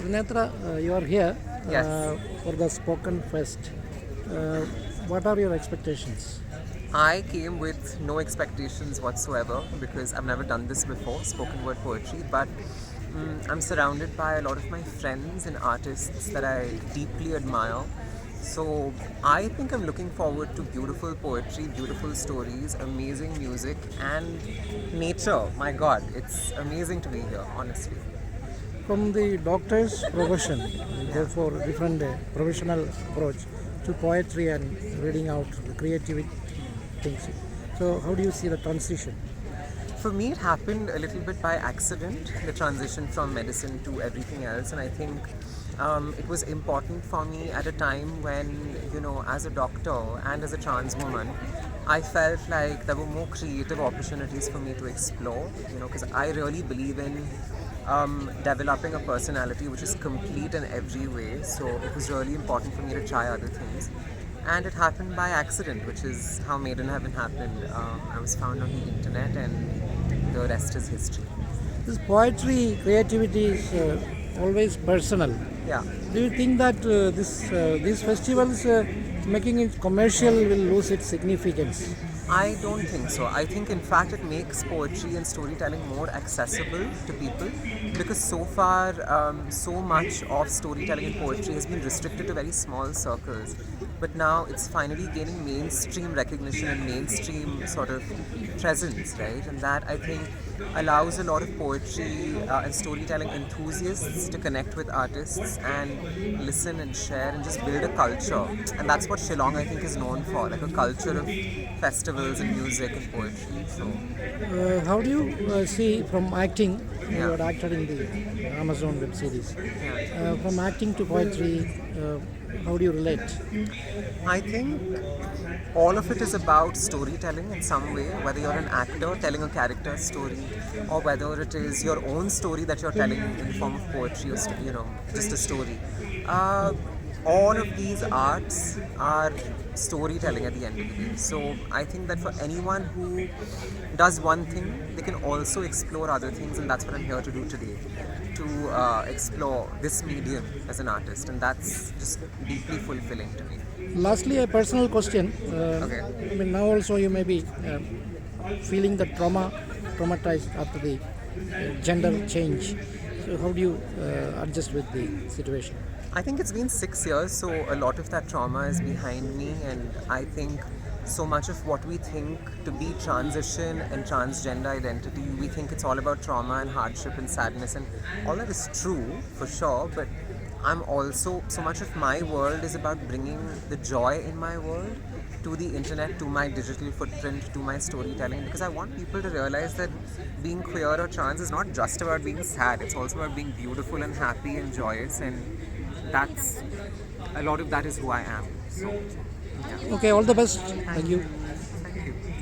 Trinetra, you are here Yes. for the Spoken Fest. Uh, what are your expectations? I came with no expectations whatsoever because I've never done this before, spoken word poetry, but I'm surrounded by a lot of my friends and artists that I deeply admire. So I think I'm looking forward to beautiful poetry, beautiful stories, amazing music, and nature. My God, it's amazing to be here, honestly. From the doctor's profession, you go Yeah. for different professional approach to poetry and reading out the creative things. So, how do you see the transition? For me, it happened a little bit by accident, the transition from medicine to everything else. And I think it was important for me at a time when, as a doctor and as a trans woman, I felt like there were more creative opportunities for me to explore, because I really believe in developing a personality which is complete in every way. So it was really important for me to try other things. And it happened by accident, which is how Made in Heaven happened. I was found on the internet, and the rest is history. This poetry, creativity is always personal. Yeah. Do you think that these festivals making it commercial will lose its significance? I don't think so. I think, in fact, it makes poetry and storytelling more accessible to people because so far, so much of storytelling and poetry has been restricted to very small circles. But now it's finally gaining mainstream recognition and mainstream sort of presence, right? And that, I think, allows a lot of poetry and storytelling enthusiasts to connect with artists and listen and share and just build a culture. And that's what Shillong, I think, is known for, like a culture of festivals and music and poetry. So, How do you see from acting? You yeah, had acted in the Amazon web series. yeah. From acting to poetry, how do you relate? I think all of it is about storytelling in some way, whether you're an actor telling a character's story, or whether it is your own story that you're telling in the form of poetry or, just a story. Uh, all of these arts are storytelling at the end of the day. So I think that for anyone who does one thing, they can also explore other things, and that's what I'm here to do today. To explore this medium as an artist, and that's just deeply fulfilling to me. Lastly, a personal question. Okay. I mean, now also you may be feeling the traumatized after the gender change. So, how do you adjust with the situation? I think it's been 6 years, so a lot of that trauma is behind me, and I think so much of what we think to be transition and transgender identity, we think it's all about trauma and hardship and sadness, and all that is true for sure, but I'm also, so much of my world is about bringing the joy in my world to the internet, to my digital footprint, to my storytelling, because I want people to realize that being queer or trans is not just about being sad, it's also about being beautiful and happy and joyous, and that's a lot of that is who I am. So, yeah. Okay, all the best. Thank Thank you. you.